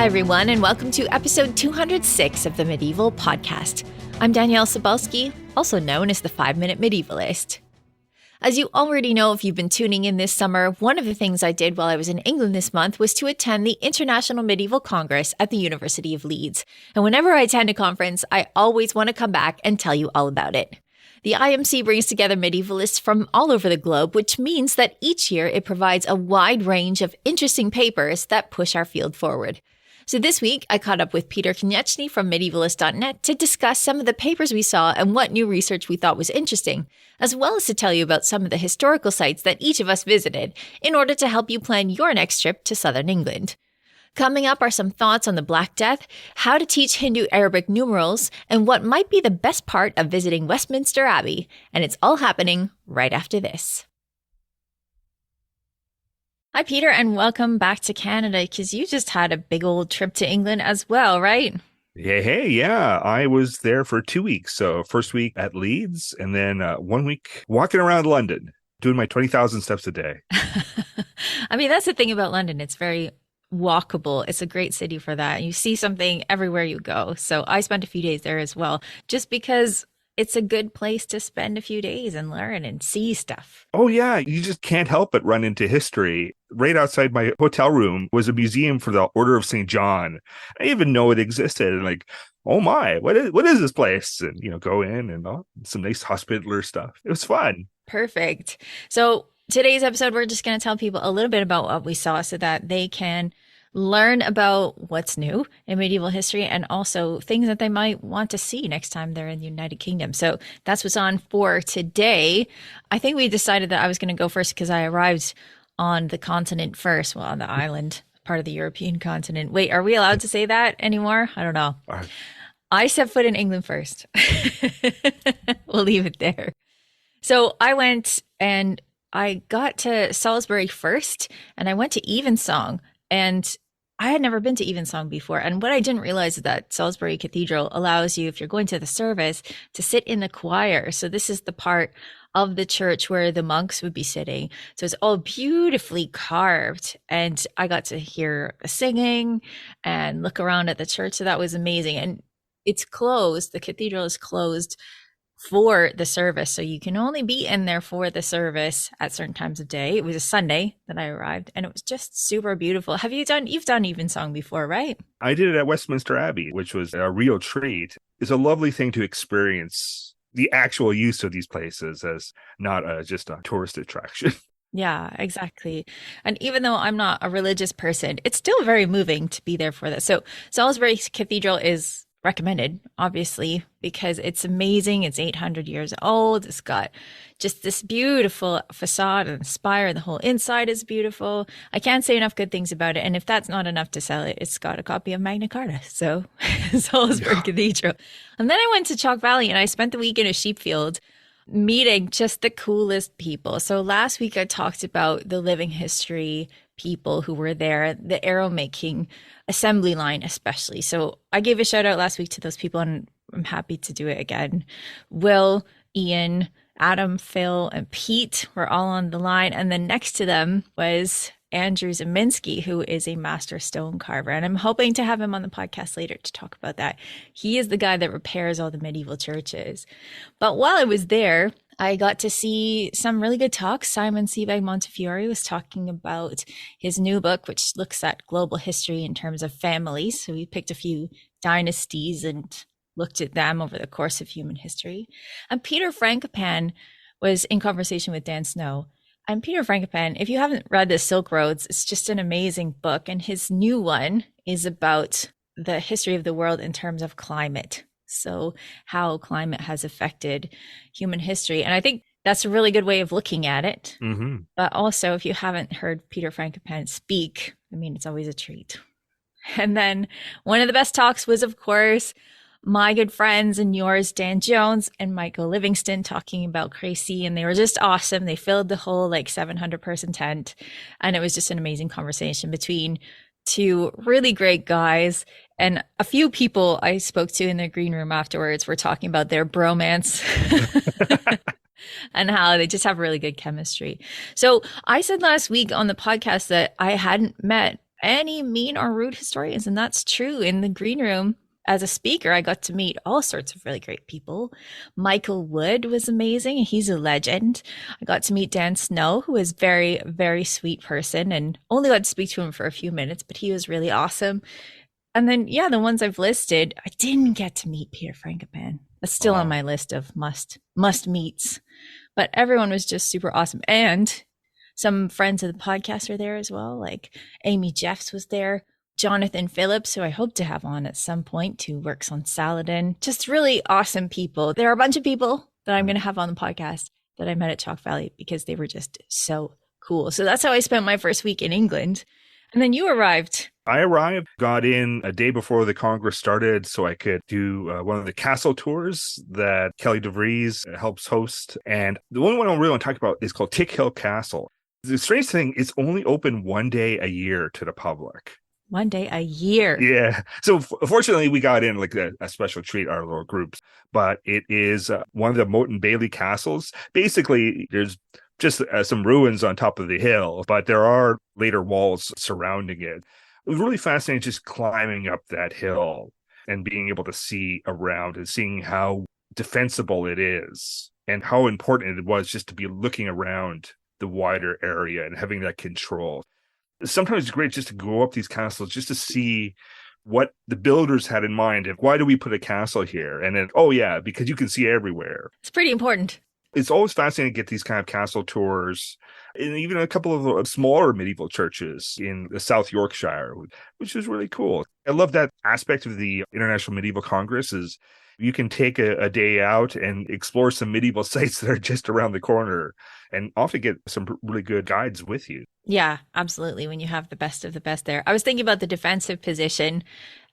Hi, everyone, and welcome to episode 206 of the Medieval Podcast. I'm Danièle Cebulski, also known as the 5-Minute Medievalist. As you already know, if you've been tuning in this summer, one of the things I did while I was in England this month was to attend the International Medieval Congress at the University of Leeds. And whenever I attend a conference, I always want to come back and tell you all about it. The IMC brings together medievalists from all over the globe, which means that each year it provides a wide range of interesting papers that push our field forward. So this week, I caught up with Peter Konieczny from medievalist.net to discuss some of the papers we saw and what new research we thought was interesting, as well as to tell you about some of the historical sites that each of us visited in order to help you plan your next trip to southern England. Coming up are some thoughts on the Black Death, how to teach Hindu Arabic numerals, and what might be the best part of visiting Westminster Abbey. And it's all happening right after this. Hi, Peter, and welcome back to Canada, because you just had a big old trip to England as well, right? Yeah. I was there for 2 weeks. So first week at Leeds, and then 1 week walking around London, doing my 20,000 steps a day. I mean, that's the thing about London. It's very walkable. It's a great city for that. You see something everywhere you go. So I spent a few days there as well, just because it's a good place to spend a few days and learn and see stuff. Oh, yeah. You just can't help but run into history. Right outside my hotel room was a museum for the Order of St. John. I didn't even know it existed. And like, oh my, what is this place? And, go in and some nice hospitaller stuff. It was fun. Perfect. So today's episode, we're just going to tell people a little bit about what we saw so that they can learn about what's new in medieval history and also things that they might want to see next time they're in the United Kingdom. So that's what's on for today. I think we decided that I was going to go first because I arrived on the continent first, well, on the island, part of the European continent. Wait, are we allowed to say that anymore? I don't know. I set foot in England first. We'll leave it there. So I went and I got to Salisbury first, and I went to Evensong. And I had never been to Evensong before. And what I didn't realize is that Salisbury Cathedral allows you, if you're going to the service, to sit in the choir. So this is the part of the church where the monks would be sitting. So it's all beautifully carved. And I got to hear the singing and look around at the church. So that was amazing. And it's closed. The cathedral is closed for the service. So you can only be in there for the service at certain times of day. It was a Sunday that I arrived, and it was just super beautiful. You've done Evensong before, right? I did it at Westminster Abbey, which was a real treat. It's a lovely thing to experience the actual use of these places as not just a tourist attraction. Yeah, exactly. And even though I'm not a religious person, it's still very moving to be there for that. So Salisbury Cathedral is recommended, obviously, because it's amazing. It's 800 years old. It's got just this beautiful facade and spire. The whole inside is beautiful. I can't say enough good things about it. And if that's not enough to sell it, it's got a copy of Magna Carta. So Salisbury Cathedral. And then I went to Chalk Valley and I spent the week in a sheep field meeting just the coolest people. So last week I talked about the living history people who were there, the arrow making assembly line especially. So I gave a shout out last week to those people, and I'm happy to do it again. Will, Ian, Adam, Phil, and Pete were all on the line. And then next to them was Andrew Zeminski, who is a master stone carver. And I'm hoping to have him on the podcast later to talk about that. He is the guy that repairs all the medieval churches. But while I was there, I got to see some really good talks. Simon Sebag Montefiore was talking about his new book, which looks at global history in terms of families. So we picked a few dynasties and looked at them over the course of human history. And Peter Frankopan was in conversation with Dan Snow. And Peter Frankopan, if you haven't read the Silk Roads, it's just an amazing book. And his new one is about the history of the world in terms of climate. So how climate has affected human history. And I think that's a really good way of looking at it. Mm-hmm. But also, if you haven't heard Peter Frankopan speak, I mean, it's always a treat. And then one of the best talks was, of course, my good friends and yours, Dan Jones and Michael Livingston, talking about Crécy, and they were just awesome. They filled the whole 700-person tent, and it was just an amazing conversation between two really great guys. And a few people I spoke to in the green room afterwards were talking about their bromance and how they just have really good chemistry. So I said last week on the podcast that I hadn't met any mean or rude historians. And that's true. In the green room, as a speaker, I got to meet all sorts of really great people. Michael Wood was amazing. He's a legend. I got to meet Dan Snow, who is very, very sweet person, and only got to speak to him for a few minutes, but he was really awesome. And then, yeah, the ones I've listed, I didn't get to meet Peter Frankopan. That's still on my list of must meets. But everyone was just super awesome. And some friends of the podcast are there as well. Like Amy Jeffs was there. Jonathan Phillips, who I hope to have on at some point, who works on Saladin. Just really awesome people. There are a bunch of people that I'm going to have on the podcast that I met at Chalk Valley because they were just so cool. So that's how I spent my first week in England. And then you arrived. I arrived, got in a day before the Congress started so I could do one of the castle tours that Kelly DeVries helps host. And the only one I really want to talk about is called Tick Hill Castle. The strange thing, it's only open one day a year to the public. One day a year. Yeah. So fortunately, we got in like a special treat, our little groups. But it is one of the Moat Bailey castles. Basically, there's just some ruins on top of the hill, but there are later walls surrounding it. It was really fascinating just climbing up that hill and being able to see around and seeing how defensible it is and how important it was just to be looking around the wider area and having that control. Sometimes it's great just to go up these castles just to see what the builders had in mind. Why do we put a castle here? And then, oh yeah, because you can see everywhere. It's pretty important. It's always fascinating to get these kind of castle tours, and even a couple of smaller medieval churches in South Yorkshire, which is really cool. I love that aspect of the International Medieval Congress is you can take a day out and explore some medieval sites that are just around the corner and often get some really good guides with you. Yeah, absolutely. When you have the best of the best there. I was thinking about the defensive position,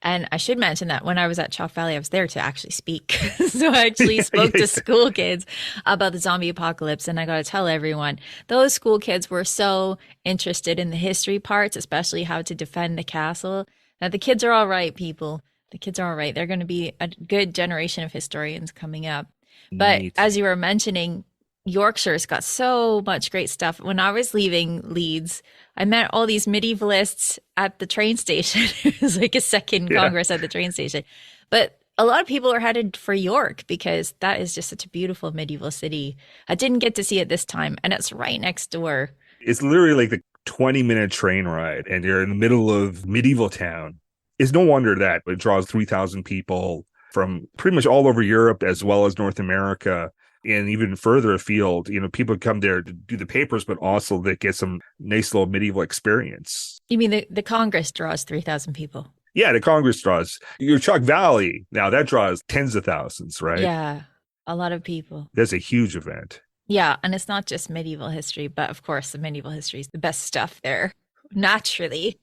and I should mention that when I was at Chalk Valley, I was there to actually speak. So I actually spoke to school kids about the zombie apocalypse, and I got to tell everyone, those school kids were so interested in the history parts, especially how to defend the castle, that the kids are all right, people. The kids are all right. They're going to be a good generation of historians coming up. But Neat. as you were mentioning, Yorkshire's got so much great stuff. When I was leaving Leeds, I met all these medievalists at the train station. It was like a second Congress at the train station. But a lot of people are headed for York because that is just such a beautiful medieval city. I didn't get to see it this time, and it's right next door. It's literally like the 20-minute train ride, and you're in the middle of medieval town. It's no wonder that it draws 3,000 people from pretty much all over Europe as well as North America. And even further afield, people come there to do the papers, but also they get some nice little medieval experience. You mean the Congress draws 3,000 people? Yeah, the Congress draws. Your Chalk Valley, now that draws tens of thousands, right? Yeah, a lot of people. That's a huge event. Yeah, and it's not just medieval history, but of course the medieval history is the best stuff there, naturally.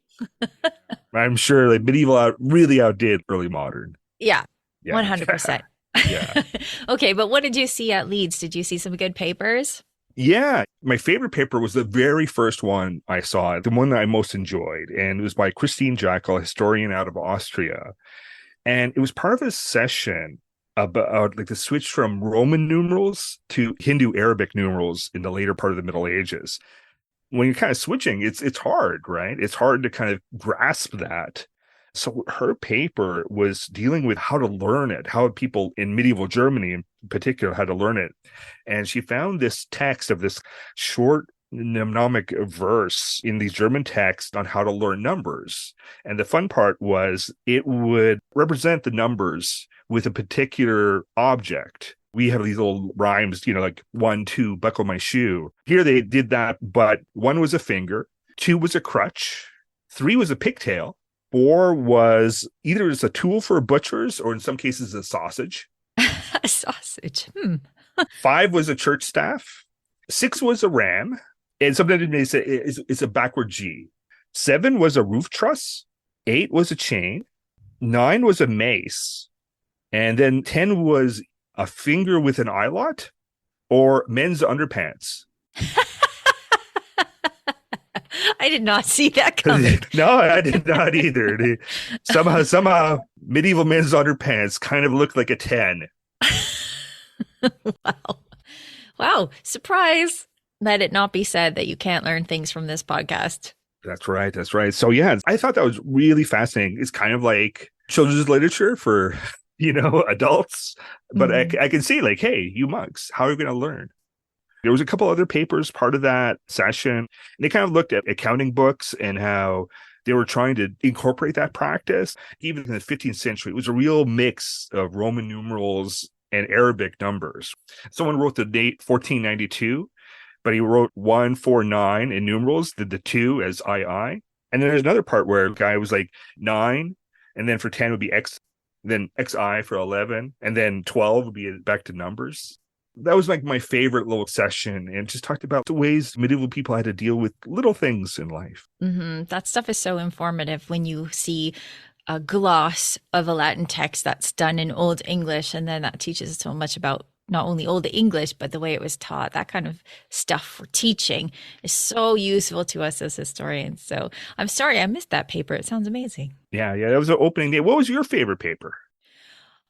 I'm sure like medieval really outdid early modern. Yeah. 100%. Yeah. Okay, but what did you see at Leeds? Did you see some good papers? Yeah. My favorite paper was the very first one I saw, the one that I most enjoyed. And it was by Christine Jackal, a historian out of Austria. And it was part of a session about like the switch from Roman numerals to Hindu Arabic numerals in the later part of the Middle Ages. When you're kind of switching, it's hard, right? It's hard to kind of grasp that. So her paper was dealing with how to learn it, how people in medieval Germany in particular had to learn it. And she found this text of this short mnemonic verse in these German texts on how to learn numbers. And the fun part was it would represent the numbers with a particular object. We have these little rhymes, like 1, 2, buckle my shoe. Here they did that, but 1 was a finger, 2 was a crutch, 3 was a pigtail, 4 was either it's a tool for butchers or in some cases a sausage. A sausage. 5 was a church staff. 6 was a ram. And sometimes they say it's a backward G. 7 was a roof truss. 8 was a chain. 9 was a mace. And then 10 was a finger with an eyelot or men's underpants. I did not see that coming. No, I did not either. Somehow medieval men's underpants kind of looked like a 10. Wow. Surprise. Let it not be said that you can't learn things from this podcast. That's right. That's right. So yeah, I thought that was really fascinating. It's kind of like children's literature for, adults, but Mhm. I can see like, hey, you monks, how are you going to learn? There was a couple other papers part of that session. And they kind of looked at accounting books and how they were trying to incorporate that practice. Even in the 15th century, it was a real mix of Roman numerals and Arabic numbers. Someone wrote the date 1492, but he wrote 149 in numerals, did the 2 as II. And then there's another part where a guy was like 9, and then for 10 would be X, then XI for 11, and then 12 would be back to numbers. That was like my favorite little session, and just talked about the ways medieval people had to deal with little things in life. That stuff is so informative when you see a gloss of a Latin text that's done in Old English, and then that teaches so much about not only Old English, but the way it was taught. That kind of stuff for teaching is so useful to us as historians. So I'm sorry I missed that paper. It sounds amazing. Yeah, yeah, that was an opening day. What was your favorite paper?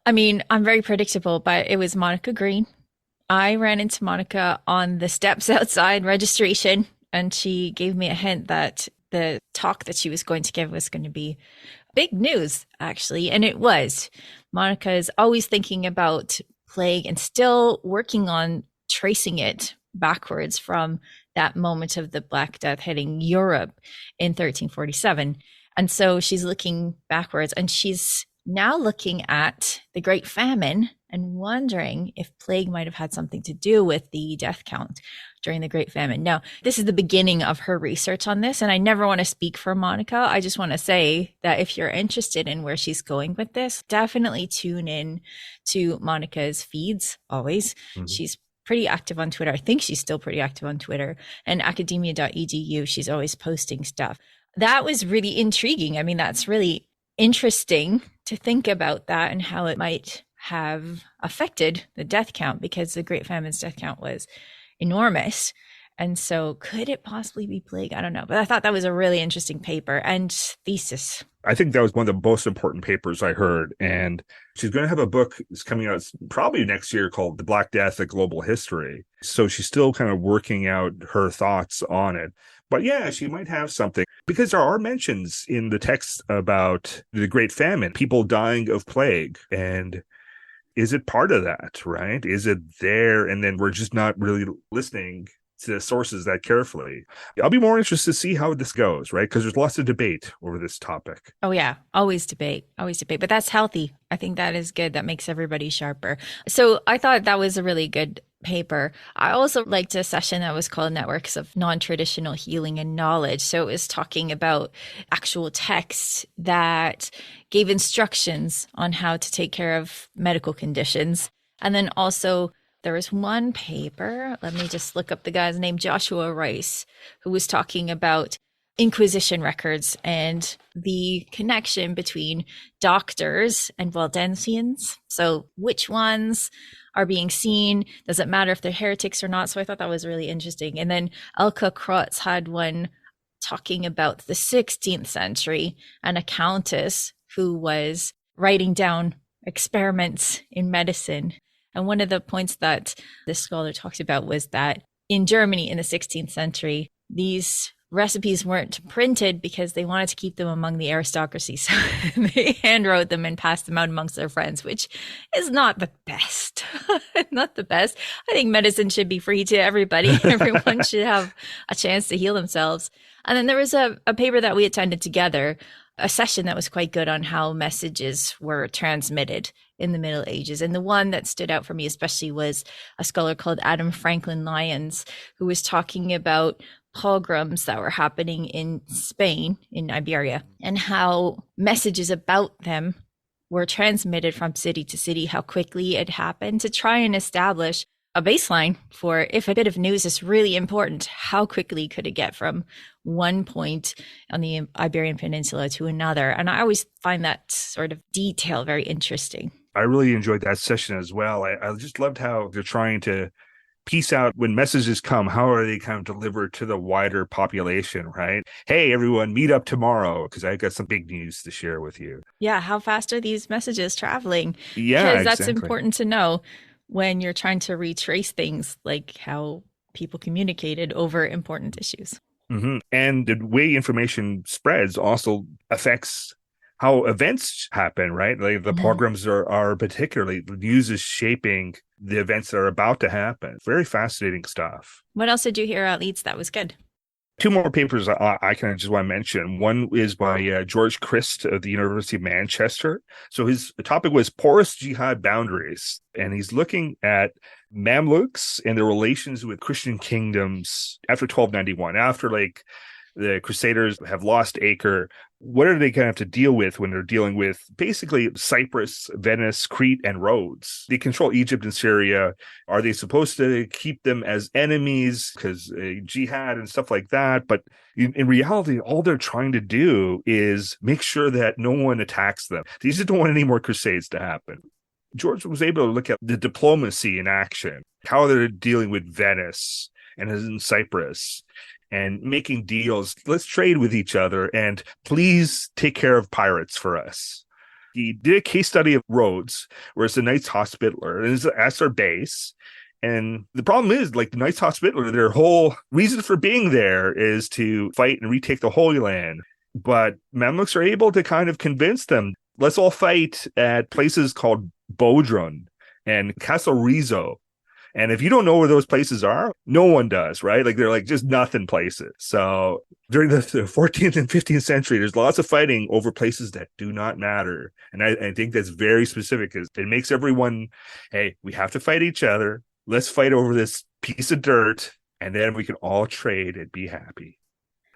I mean, I'm very predictable, but it was Monica Green. I ran into Monica on the steps outside registration, and she gave me a hint that the talk that she was going to give was going to be big news, actually. And it was. Monica is always thinking about plague and still working on tracing it backwards from that moment of the Black Death hitting Europe in 1347. And so she's looking backwards, and she's now looking at the Great Famine and wondering if plague might have had something to do with the death count during the Great Famine. Now, this is the beginning of her research on this, and I never want to speak for Monica. I just want to say that if you're interested in where she's going with this, definitely tune in to Monica's feeds always. Mhm. She's pretty active on Twitter. I think she's still pretty active on Twitter, and academia.edu. She's always posting stuff. That was really intriguing. I mean, that's really interesting to think about that and how it might have affected the death count, because the Great Famine's death count was enormous. And so could it possibly be plague? I don't know. But I thought that was a really interesting paper and thesis. I think that was one of the most important papers I heard. And she's going to have a book that's coming out probably next year called The Black Death, A Global History. So she's still kind of working out her thoughts on it. But yeah, she might have something, because there are mentions in the text about the Great Famine, people dying of plague. And is it part of that, right? Is it there? And then we're just not really listening to the sources that carefully. I'll be more interested to see how this goes, right? Because there's lots of debate over this topic. Oh, yeah. Always debate. Always debate. But that's healthy. I think that is good. That makes everybody sharper. So I thought that was a really good paper. I also liked a session that was called Networks of Non-Traditional Healing and Knowledge. So it was talking about actual texts that gave instructions on how to take care of medical conditions. And then also there was one paper, let me just look up the guy's name, Joshua Rice, who was talking about Inquisition records and the connection between doctors and Waldensians. So which ones are being seen? Does it matter if they're heretics or not? So I thought that was really interesting. And then Elka Krotz had one talking about the 16th century and a countess who was writing down experiments in medicine. And one of the points that this scholar talked about was that in Germany in the 16th century, these recipes weren't printed because they wanted to keep them among the aristocracy. So they handwrote them and passed them out amongst their friends, which is not the best. Not the best. I think medicine should be free to everybody. Everyone should have a chance to heal themselves. And then there was a paper that we attended together, a session that was quite good on how messages were transmitted in the Middle Ages. And the one that stood out for me especially was a scholar called Adam Franklin Lyons, who was talking about pogroms that were happening in Spain, in Iberia, and how messages about them were transmitted from city to city, how quickly it happened, to try and establish a baseline for if a bit of news is really important, how quickly could it get from one point on the Iberian Peninsula to another? And I always find that sort of detail very interesting. I really enjoyed that session as well. I just loved how they're trying to piece out when messages come, how are they kind of delivered to the wider population, right? Hey, everyone, meet up tomorrow because I got some big news to share with you. Yeah, how fast are these messages traveling? Yeah, because that's exactly. important to know when you're trying to retrace things like how people communicated over important issues. And the way information spreads also affects how events happen, right? Like the Mhm. pogroms are particularly, the news is shaping the events that are about to happen. Very fascinating stuff. What else did you hear at Leeds that was good? Two more papers I kind of just want to mention. One is by George Christ of the University of Manchester. So his topic was porous jihad boundaries, and he's looking at Mamluks and their relations with Christian kingdoms after 1291, after like the Crusaders have lost Acre. What are they going to have to deal with when they're dealing with basically Cyprus, Venice, Crete, and Rhodes? They control Egypt and Syria. Are they supposed to keep them as enemies because jihad and stuff like that? But in reality, all they're trying to do is make sure that no one attacks them. They just don't want any more crusades to happen. George was able to look at the diplomacy in action, how they're dealing with Venice and in Cyprus, and making deals. Let's trade with each other and please take care of pirates for us. He did a case study of Rhodes, where it's the Knights Hospitaller, and that's their base. And the problem is, like the Knights Hospitaller, their whole reason for being there is to fight and retake the Holy Land. But Mamluks are able to kind of convince them, let's all fight at places called Bodrum and Castle Rizzo. And if you don't know where those places are, no one does, right? Like they're like just nothing places. So during the 14th and 15th century, there's lots of fighting over places that do not matter. And I think that's very specific because it makes everyone, hey, we have to fight each other. Let's fight over this piece of dirt and then we can all trade and be happy.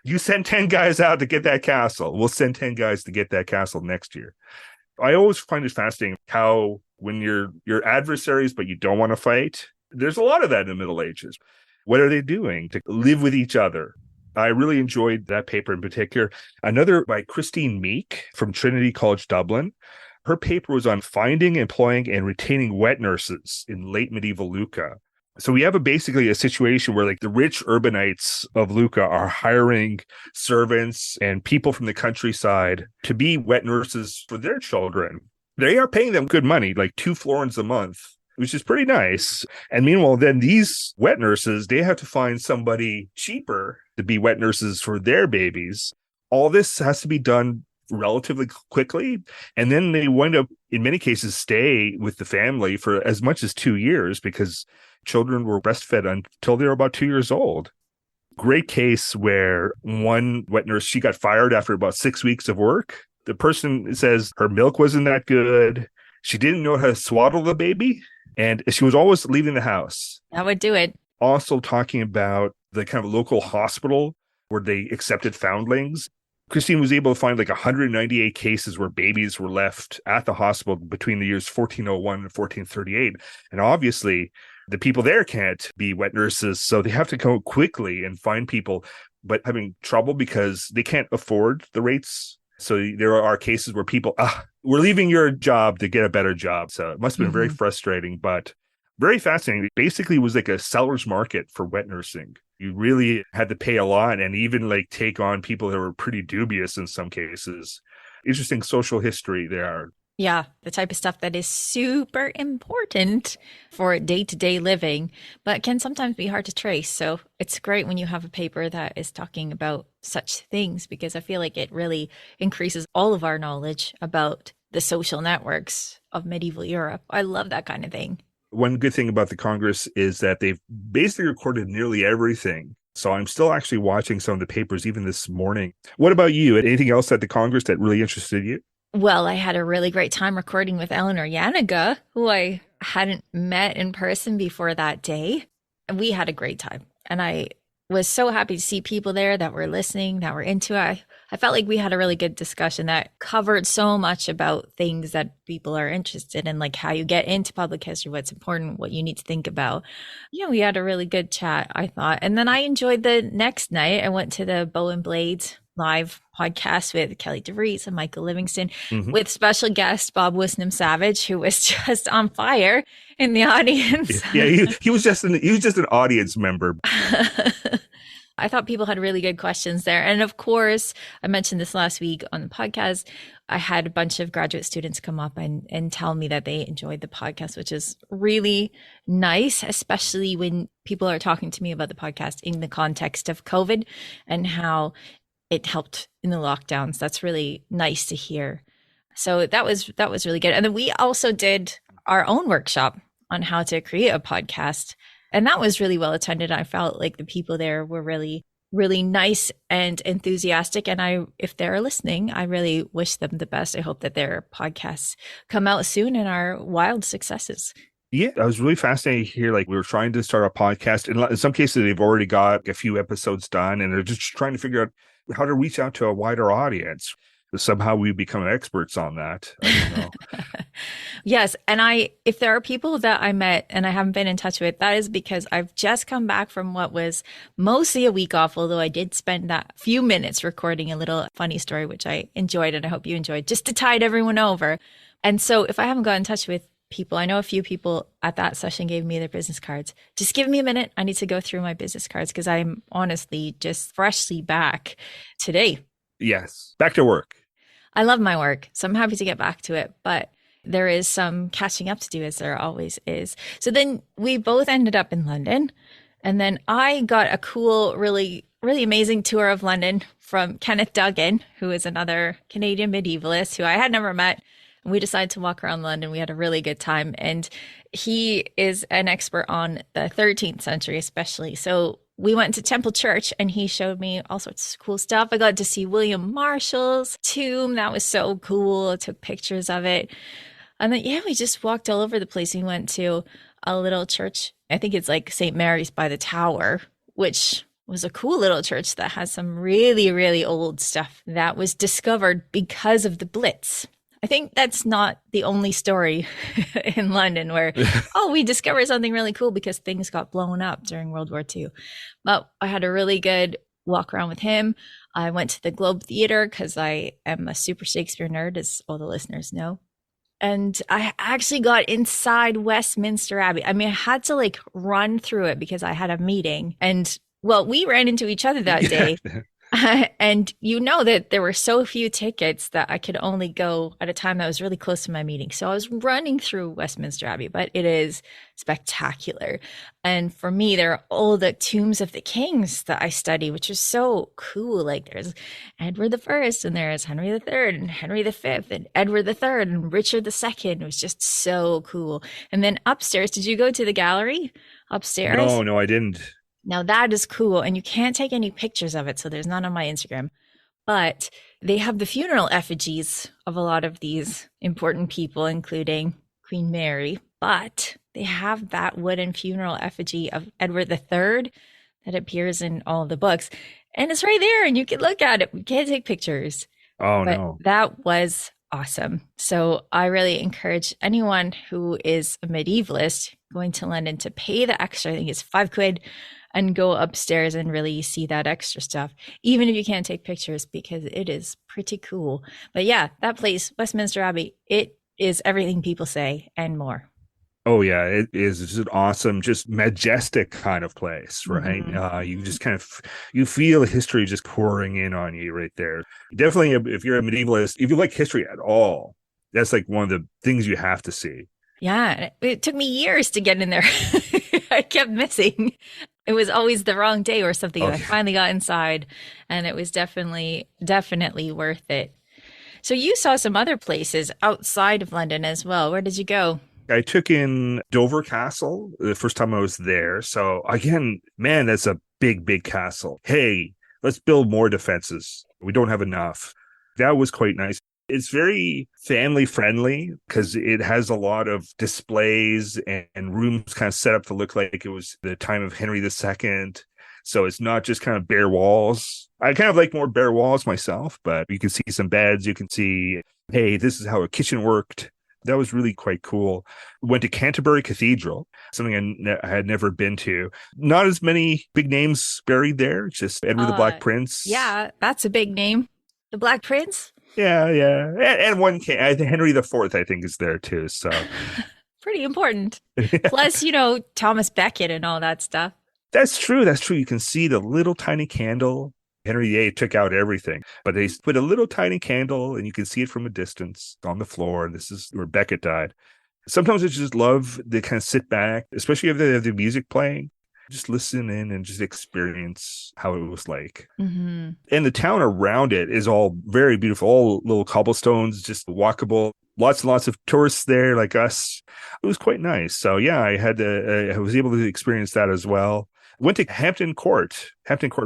You send 10 guys out to get that castle. We'll send 10 guys to get that castle next year. I always find it fascinating how when you're adversaries, but you don't want to fight, there's a lot of that in the Middle Ages. What are they doing to live with each other? I really enjoyed that paper in particular. Another by Christine Meek from Trinity College Dublin. Her paper was on finding, employing, and retaining wet nurses in late medieval Lucca. So we have basically a situation where like the rich urbanites of Lucca are hiring servants and people from the countryside to be wet nurses for their children. They are paying them good money, like 2 florins a month, which is pretty nice. And meanwhile, then these wet nurses, they have to find somebody cheaper to be wet nurses for their babies. All this has to be done relatively quickly. And then they wind up, in many cases, stay with the family for as much as 2 years because children were breastfed until they were about 2 years old. Great case where one wet nurse, she got fired after about 6 weeks of work. The person says her milk wasn't that good. She didn't know how to swaddle the baby. And she was always leaving the house. That would do it. Also talking about the kind of local hospital where they accepted foundlings. Christine was able to find like 198 cases where babies were left at the hospital between the years 1401 and 1438. And obviously, the people there can't be wet nurses, so they have to go quickly and find people, but having trouble because they can't afford the rates. So there are cases where people, we're leaving your job to get a better job. So it must have been very frustrating, but very fascinating. It basically was like a seller's market for wet nursing. You really had to pay a lot and even like take on people that were pretty dubious in some cases. Interesting social history there. Yeah, the type of stuff that is super important for day-to-day living, but can sometimes be hard to trace. So it's great when you have a paper that is talking about such things, because I feel like it really increases all of our knowledge about the social networks of medieval Europe. I love that kind of thing. One good thing about the Congress is that they've basically recorded nearly everything. So I'm still actually watching some of the papers even this morning. What about you? Anything else at the Congress that really interested you? Well, I had a really great time recording with Eleanor Yaniga, who I hadn't met in person before that day. And we had a great time. And I was so happy to see people there that were listening, that were into it. I felt like we had a really good discussion that covered so much about things that people are interested in, like how you get into public history, what's important, what you need to think about. Yeah, we had a really good chat, I thought. And then I enjoyed the next night. I went to the Bow and Blades live podcast with Kelly DeVries and Michael Livingston with special guest Bob Wisnam Savage, who was just on fire in the audience. Yeah, he was just an audience member. I thought people had really good questions there. And of course, I mentioned this last week on the podcast. I had a bunch of graduate students come up and tell me that they enjoyed the podcast, which is really nice, especially when people are talking to me about the podcast in the context of COVID and how it helped in the lockdowns. That's really nice to hear. So that was really good. And then we also did our own workshop on how to create a podcast. And that was really well attended. I felt like the people there were really, really nice and enthusiastic. And if they're listening, I really wish them the best. I hope that their podcasts come out soon and are wild successes. Yeah, I was really fascinated to hear, like, we were trying to start a podcast. In some cases, they've already got a few episodes done, and they're just trying to figure out how to reach out to a wider audience. Somehow we become experts on that. I don't know. Yes. And if there are people that I met and I haven't been in touch with, that is because I've just come back from what was mostly a week off, although I did spend that few minutes recording a little funny story, which I enjoyed and I hope you enjoyed, just to tide everyone over. And so if I haven't got in touch with people, I know a few people at that session gave me their business cards. Just give me a minute. I need to go through my business cards because I'm honestly just freshly back today. Yes. Back to work. I love my work, so I'm happy to get back to it, but there is some catching up to do, as there always is. So then we both ended up in London, and then I got a cool, really, really amazing tour of London from Kenneth Duggan, who is another Canadian medievalist who I had never met. We decided to walk around London. We had a really good time, and he is an expert on the 13th century, especially. So we went to Temple Church and he showed me all sorts of cool stuff. I got to see William Marshall's tomb. That was so cool. I took pictures of it. And then, we just walked all over the place. We went to a little church. I think it's like St. Mary's by the Tower, which was a cool little church that has some really, really old stuff that was discovered because of the Blitz. I think that's not the only story in London where, we discovered something really cool because things got blown up during World War II. But I had a really good walk around with him. I went to the Globe Theatre because I am a super Shakespeare nerd, as all the listeners know. And I actually got inside Westminster Abbey. I mean, I had to run through it because I had a meeting. And we ran into each other that day. And that there were so few tickets that I could only go at a time that was really close to my meeting. So I was running through Westminster Abbey, but it is spectacular. And for me, there are all the tombs of the kings that I study, which is so cool. Like there's Edward I, and there's Henry III and Henry V and Edward III and Richard II. It was just so cool. And then upstairs, did you go to the gallery upstairs? No, I didn't. Now that is cool, and you can't take any pictures of it, so there's none on my Instagram. But they have the funeral effigies of a lot of these important people, including Queen Mary. But they have that wooden funeral effigy of Edward III that appears in all the books. And it's right there, and you can look at it. We can't take pictures. Oh, but no. That was awesome. So I really encourage anyone who is a medievalist going to London to pay the extra. I think it's £5 and go upstairs and really see that extra stuff, even if you can't take pictures, because it is pretty cool. But that place, Westminster Abbey, it is everything people say and more. Oh, yeah, it is. It's an awesome, just majestic kind of place, right? Mm-hmm. You just kind of, you feel history just pouring in on you right there. Definitely, if you're a medievalist, if you like history at all, that's one of the things you have to see. Yeah, it took me years to get in there. I kept missing. It was always the wrong day or something. Okay. I finally got inside, and it was definitely worth it. So you saw some other places outside of London as well. Where did you go? I took in Dover Castle the first time I was there. So again, man, that's a big, big castle. Hey, let's build more defenses. We don't have enough. That was quite nice. It's very family friendly because it has a lot of displays and rooms kind of set up to look like it was the time of Henry II. So it's not just kind of bare walls. I kind of like more bare walls myself, but you can see some beds. You can see, hey, this is how a kitchen worked. That was really quite cool. Went to Canterbury Cathedral, something I had never been to. Not as many big names buried there, just Edward the Black Prince. Yeah, that's a big name. The Black Prince? Yeah. And one king, Henry IV, I think, is there too. So pretty important. Plus, Thomas Becket and all that stuff. That's true. That's true. You can see the little tiny candle. Henry VIII took out everything, but they put a little tiny candle and you can see it from a distance on the floor. And this is where Becket died. Sometimes I just love to kind of sit back, especially if they have the music playing, just listen in and just experience how it was like. Mm-hmm. And the town around it is all very beautiful, all little cobblestones, just walkable. Lots and lots of tourists there like us. It was quite nice. So yeah, I was able to experience that as well. Went to Hampton Court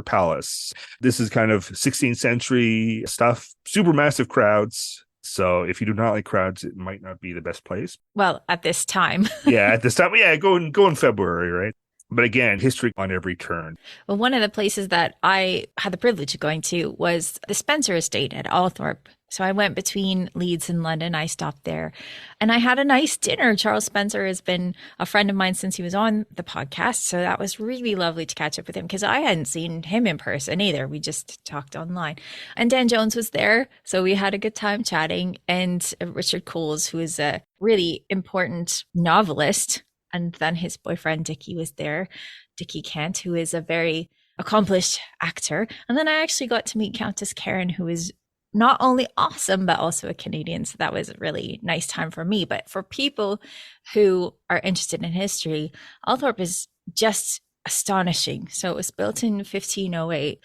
Palace. This is kind of 16th century stuff, super massive crowds. So if you do not like crowds, it might not be the best place. Well, at this time. Yeah, at this time, yeah, go in February, right? But again, history on every turn. Well, one of the places that I had the privilege of going to was the Spencer Estate at Althorpe. So I went between Leeds and London. I stopped there and I had a nice dinner. Charles Spencer has been a friend of mine since he was on the podcast. So that was really lovely to catch up with him because I hadn't seen him in person either. We just talked online. And Dan Jones was there. So we had a good time chatting. And Richard Coles, who is a really important novelist. And then his boyfriend, Dickie, was there. Dickie Kent, who is a very accomplished actor. And then I actually got to meet Countess Karen, who is not only awesome, but also a Canadian. So that was a really nice time for me. But for people who are interested in history, Althorpe is just astonishing. So it was built in 1508.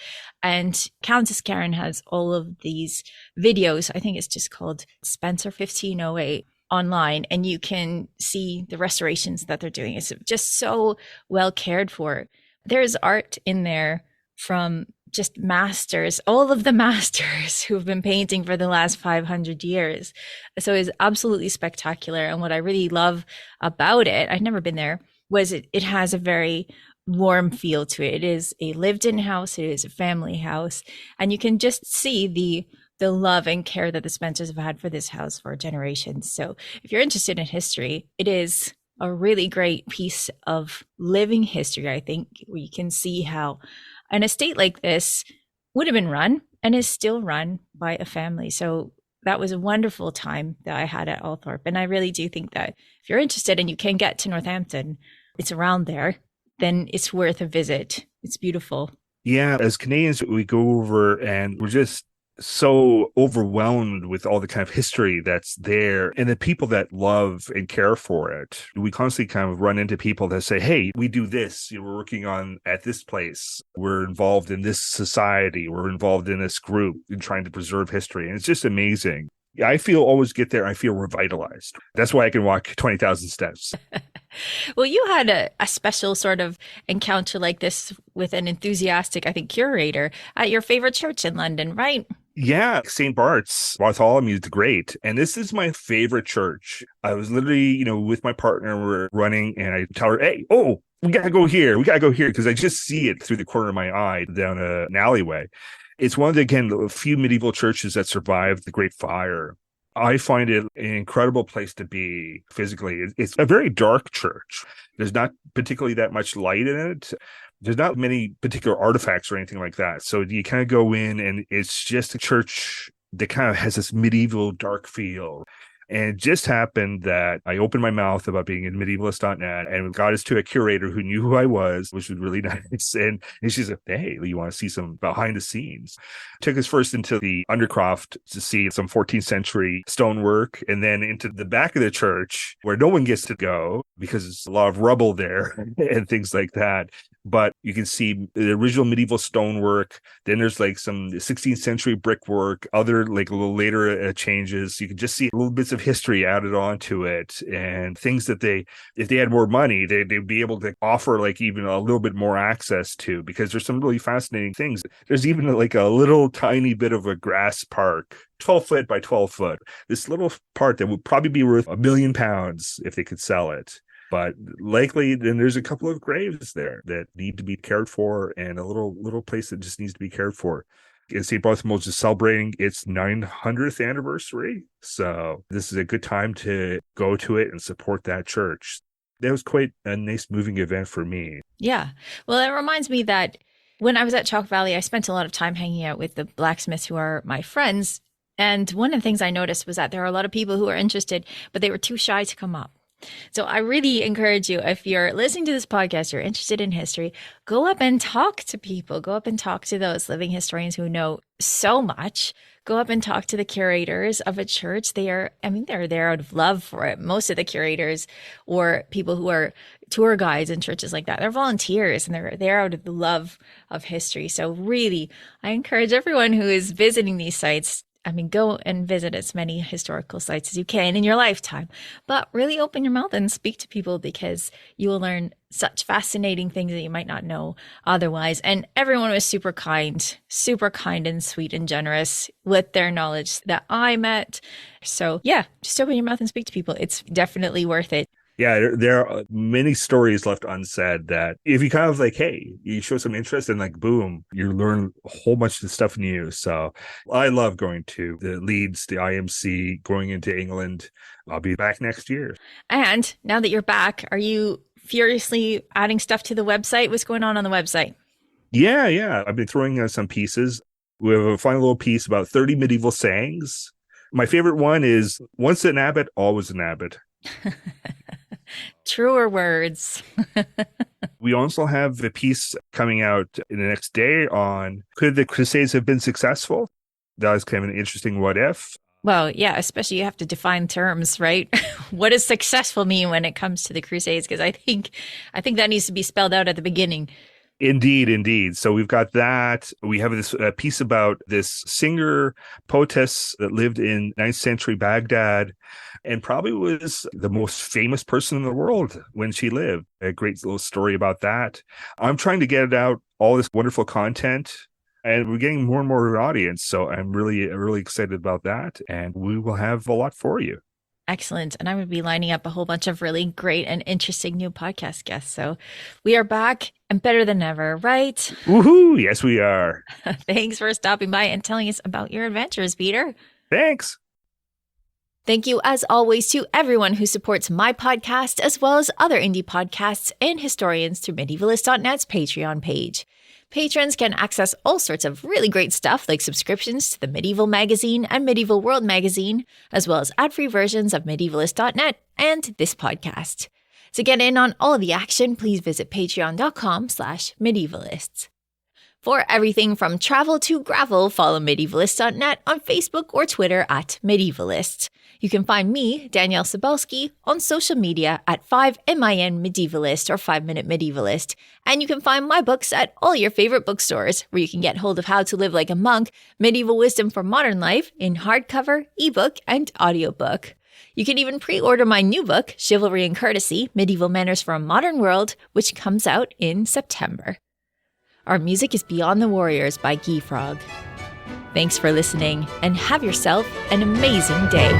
And Countess Karen has all of these videos. I think it's just called Spencer 1508 online, and you can see the restorations that they're doing. It's just so well cared for. There's art in there from just masters, all of the masters who've been painting for the last 500 years. So it's absolutely spectacular. And what I really love about it, I've never been there, was it has a very warm feel to it. It is a lived-in house. It is a family house. And you can just see the love and care that the Spencers have had for this house for generations. So if you're interested in history, it is a really great piece of living history, I think, where you can see how an estate like this would have been run and is still run by a family. So that was a wonderful time that I had at Althorpe. And I really do think that if you're interested and you can get to Northampton, it's around there, then it's worth a visit. It's beautiful. Yeah, as Canadians, we go over and we're just so overwhelmed with all the kind of history that's there and the people that love and care for it. We constantly kind of run into people that say, hey, we do this. We're working on at this place. We're involved in this society. We're involved in this group in trying to preserve history. And it's just amazing. I always get there, I feel revitalized. That's why I can walk 20,000 steps. Well, you had a special sort of encounter like this with an enthusiastic, I think, curator at your favorite church in London, right? Yeah, St. Bart's, Bartholomew is great. And this is my favorite church. I was literally, with my partner, we're running and I tell her, hey, we got to go here. We got to go here because I just see it through the corner of my eye down an alleyway. It's one of the few medieval churches that survived the Great Fire. I find it an incredible place to be physically. It's a very dark church. There's not particularly that much light in it. There's not many particular artifacts or anything like that. So you kind of go in and it's just a church that kind of has this medieval dark feel. And it just happened that I opened my mouth about being in medievalist.net and got us to a curator who knew who I was, which was really nice. And she said, hey, you want to see some behind the scenes? Took us first into the Undercroft to see some 14th century stonework and then into the back of the church where no one gets to go because there's a lot of rubble there and things like that. But you can see the original medieval stonework. Then there's like some 16th century brickwork, other like a little later changes. You can just see little bits of history added onto it and things that if they had more money, they'd be able to offer like even a little bit more access to, because there's some really fascinating things. There's even like a little tiny bit of a grass park, 12 foot by 12 foot. This little part that would probably be worth £1 million if they could sell it. But likely, then there's a couple of graves there that need to be cared for and a little place that just needs to be cared for. And St. Bartholomew's is celebrating its 900th anniversary. So this is a good time to go to it and support that church. That was quite a nice moving event for me. Yeah. Well, it reminds me that when I was at Chalk Valley, I spent a lot of time hanging out with the blacksmiths who are my friends. And one of the things I noticed was that there are a lot of people who are interested, but they were too shy to come up. So I really encourage you, if you're listening to this podcast, you're interested in history, go up and talk to people. Go up and talk to those living historians who know so much. Go up and talk to the curators of a church. They're there out of love for it. Most of the curators or people who are tour guides in churches like that, they're volunteers and they're there out of the love of history. So really, I encourage everyone who is visiting these sites, go and visit as many historical sites as you can in your lifetime, but really open your mouth and speak to people, because you will learn such fascinating things that you might not know otherwise. And everyone was super kind and sweet and generous with their knowledge that I met. So yeah, just open your mouth and speak to people. It's definitely worth it. Yeah, there are many stories left unsaid that if you kind of hey, you show some interest and boom, you learn a whole bunch of stuff new. So I love going to the Leeds, the IMC, going into England. I'll be back next year. And now that you're back, are you furiously adding stuff to the website? What's going on the website? Yeah. I've been throwing out some pieces. We have a fun little piece about 30 medieval sayings. My favorite one is, once an abbot, always an abbot. Truer words. We also have a piece coming out in the next day on, could the Crusades have been successful? That was kind of an interesting what if. Well, yeah, especially you have to define terms, right? What does successful mean when it comes to the Crusades? Because I think that needs to be spelled out at the beginning. Indeed. So we've got that. We have this piece about this singer, poetess that lived in 9th century Baghdad and probably was the most famous person in the world when she lived. A great little story about that. I'm trying to get out all this wonderful content, and we're getting more and more of an audience. So I'm really excited about that. And we will have a lot for you. Excellent. And I would be lining up a whole bunch of really great and interesting new podcast guests. So we are back and better than ever, right? Woohoo! Yes, we are. Thanks for stopping by and telling us about your adventures, Peter. Thanks. Thank you, as always, to everyone who supports my podcast, as well as other indie podcasts and historians through Medievalist.net's Patreon page. Patrons can access all sorts of really great stuff, like subscriptions to the Medieval Magazine and Medieval World Magazine, as well as ad-free versions of Medievalist.net and this podcast. To get in on all of the action, please visit patreon.com/medievalists. For everything from travel to gravel, follow Medievalist.net on Facebook or Twitter at Medievalists. You can find me, Danièle Cybulski, on social media at 5MIN Medievalist or 5 Minute Medievalist. And you can find my books at all your favorite bookstores, where you can get hold of How to Live Like a Monk, Medieval Wisdom for Modern Life, in hardcover, ebook, and audiobook. You can even pre-order my new book, Chivalry and Courtesy, Medieval Manners for a Modern World, which comes out in September. Our music is Beyond the Warriors by Guy Frog. Thanks for listening, and have yourself an amazing day.